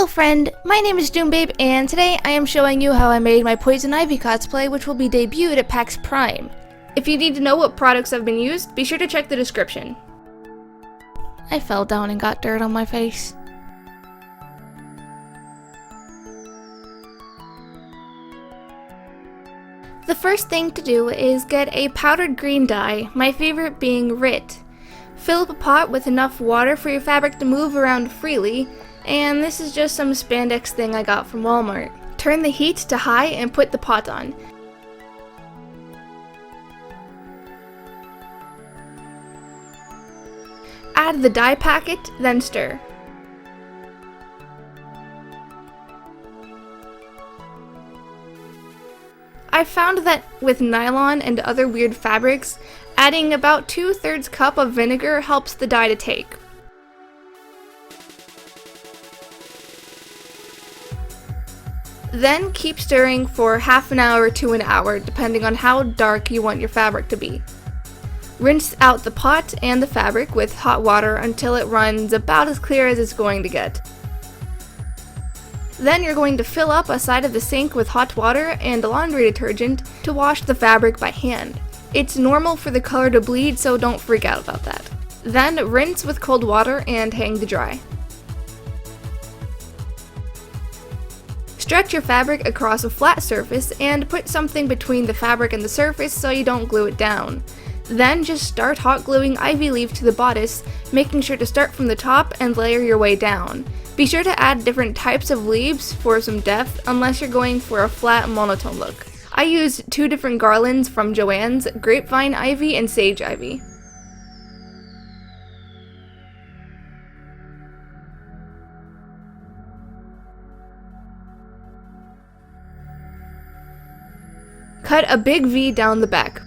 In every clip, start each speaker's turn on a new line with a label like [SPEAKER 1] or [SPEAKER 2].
[SPEAKER 1] Hello friend, my name is Doombabe, and today I am showing you how I made my Poison Ivy cosplay, which will be debuted at PAX Prime. If you need to know what products have been used, be sure to check the description. I fell down and got dirt on my face. The first thing to do is get a powdered green dye, my favorite being RIT. Fill up a pot with enough water for your fabric to move around freely, and this is just some spandex thing I got from Walmart. Turn the heat to high and put the pot on. Add the dye packet, then stir. I found that with nylon and other weird fabrics, adding about 2/3 cup of vinegar helps the dye to take. Then keep stirring for half an hour to an hour, depending on how dark you want your fabric to be. Rinse out the pot and the fabric with hot water until it runs about as clear as it's going to get. Then you're going to fill up a side of the sink with hot water and laundry detergent to wash the fabric by hand. It's normal for the color to bleed, so don't freak out about that. Then rinse with cold water and hang to dry. Stretch your fabric across a flat surface and put something between the fabric and the surface so you don't glue it down. Then just start hot gluing ivy leaf to the bodice, making sure to start from the top and layer your way down. Be sure to add different types of leaves for some depth unless you're going for a flat monotone look. I used 2 different garlands from Joann's, grapevine ivy and sage ivy. Cut a big V down the back.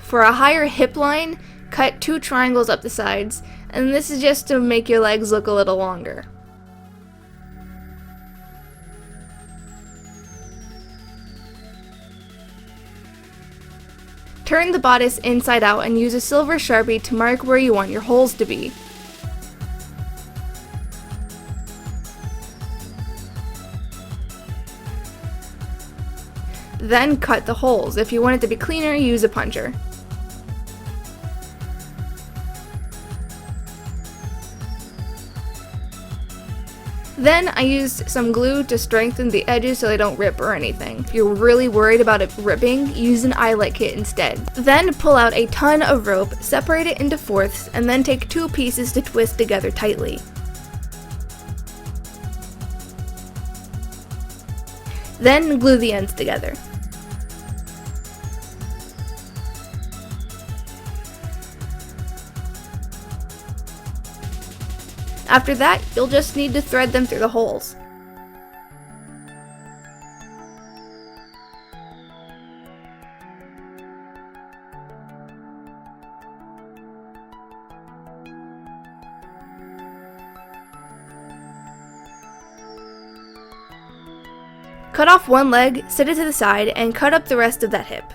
[SPEAKER 1] For a higher hip line, cut 2 triangles up the sides, and this is just to make your legs look a little longer. Turn the bodice inside out and use a silver Sharpie to mark where you want your holes to be. Then cut the holes. If you want it to be cleaner, use a puncher. Then I used some glue to strengthen the edges so they don't rip or anything. If you're really worried about it ripping, use an eyelet kit instead. Then pull out a ton of rope, separate it into fourths, and then take 2 pieces to twist together tightly. Then glue the ends together. After that, you'll just need to thread them through the holes. Cut off one leg, set it to the side, and cut up the rest of that hip.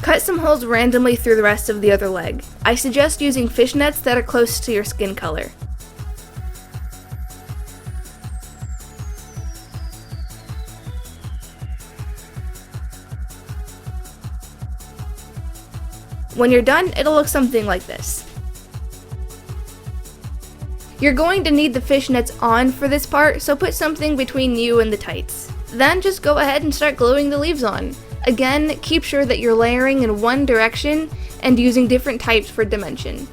[SPEAKER 1] Cut some holes randomly through the rest of the other leg. I suggest using fishnets that are close to your skin color. When you're done, it'll look something like this. You're going to need the fishnets on for this part, so put something between you and the tights. Then just go ahead and start gluing the leaves on. Again, keep sure that you're layering in one direction and using different types for dimension.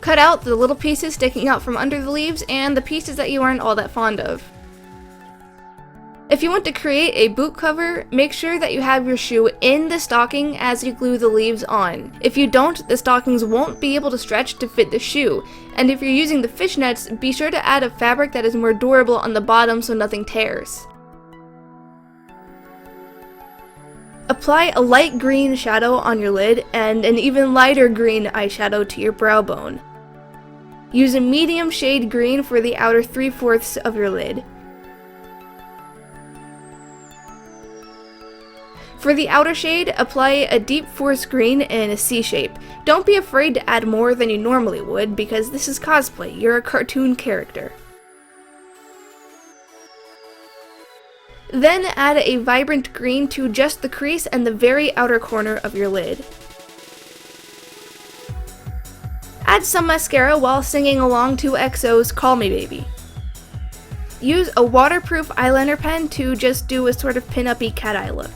[SPEAKER 1] Cut out the little pieces sticking out from under the leaves and the pieces that you aren't all that fond of. If you want to create a boot cover, make sure that you have your shoe in the stocking as you glue the leaves on. If you don't, the stockings won't be able to stretch to fit the shoe, and if you're using the fishnets, be sure to add a fabric that is more durable on the bottom so nothing tears. Apply a light green shadow on your lid and an even lighter green eyeshadow to your brow bone. Use a medium shade green for the outer 3/4 of your lid. For the outer shade, apply a deep forest green in a C shape. Don't be afraid to add more than you normally would because this is cosplay, you're a cartoon character. Then add a vibrant green to just the crease and the very outer corner of your lid. Add some mascara while singing along to EXO's Call Me Baby. Use a waterproof eyeliner pen to just do a sort of pin-up-y cat eye look.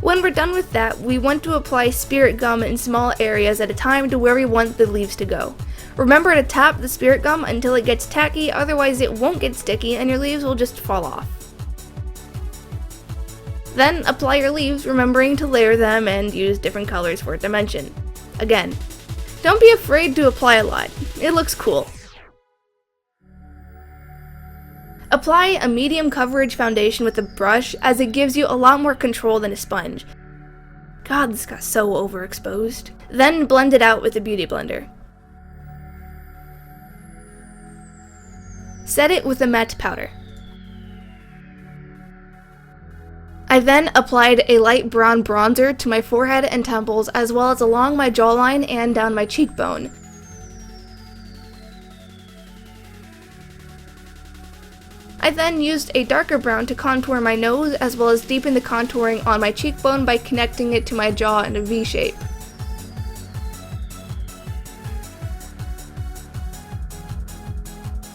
[SPEAKER 1] When we're done with that, we want to apply spirit gum in small areas at a time to where we want the leaves to go. Remember to tap the spirit gum until it gets tacky, otherwise it won't get sticky and your leaves will just fall off. Then apply your leaves, remembering to layer them and use different colors for dimension. Again, don't be afraid to apply a lot, it looks cool. Apply a medium coverage foundation with a brush as it gives you a lot more control than a sponge. God, this got so overexposed. Then blend it out with a beauty blender. Set it with a matte powder. I then applied a light brown bronzer to my forehead and temples as well as along my jawline and down my cheekbone. I then used a darker brown to contour my nose as well as deepen the contouring on my cheekbone by connecting it to my jaw in a V shape.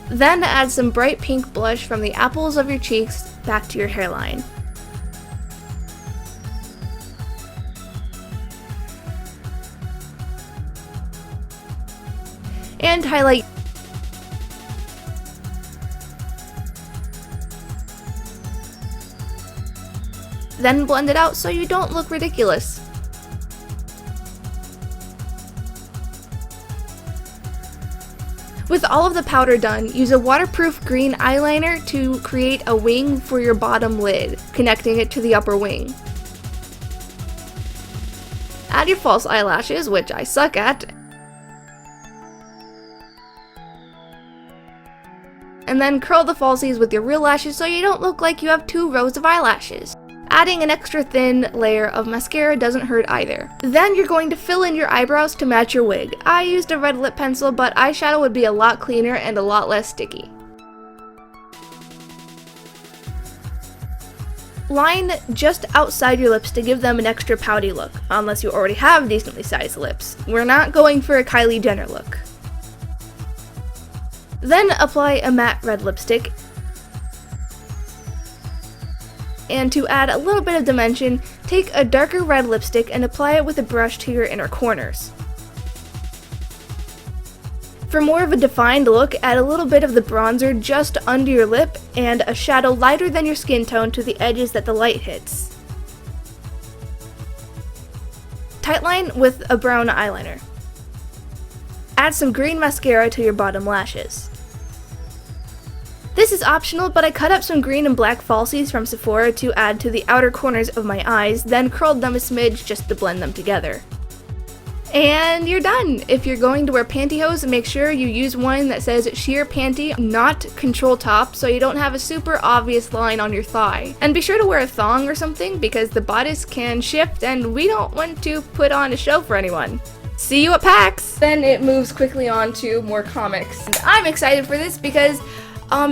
[SPEAKER 1] Then add some bright pink blush from the apples of your cheeks back to your hairline. And highlight. Then blend it out so you don't look ridiculous. With all of the powder done, use a waterproof green eyeliner to create a wing for your bottom lid, connecting it to the upper wing. Add your false eyelashes, which I suck at, and then curl the falsies with your real lashes so you don't look like you have 2 rows of eyelashes. Adding an extra thin layer of mascara doesn't hurt either. Then you're going to fill in your eyebrows to match your wig. I used a red lip pencil, but eyeshadow would be a lot cleaner and a lot less sticky. Line just outside your lips to give them an extra pouty look, unless you already have decently sized lips. We're not going for a Kylie Jenner look. Then apply a matte red lipstick. And to add a little bit of dimension, take a darker red lipstick and apply it with a brush to your inner corners. For more of a defined look, add a little bit of the bronzer just under your lip and a shadow lighter than your skin tone to the edges that the light hits. Tightline with a brown eyeliner. Add some green mascara to your bottom lashes. This is optional, but I cut up some green and black falsies from Sephora to add to the outer corners of my eyes, then curled them a smidge just to blend them together. And you're done! If you're going to wear pantyhose, make sure you use one that says sheer panty, not control top, so you don't have a super obvious line on your thigh. And be sure to wear a thong or something, because the bodice can shift and we don't want to put on a show for anyone. See you at PAX! Then it moves quickly on to more comics. And I'm excited for this because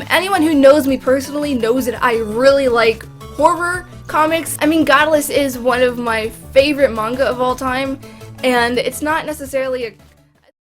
[SPEAKER 1] anyone who knows me personally knows that I really like horror comics. I mean, Godless is one of my favorite manga of all time, and it's not necessarily a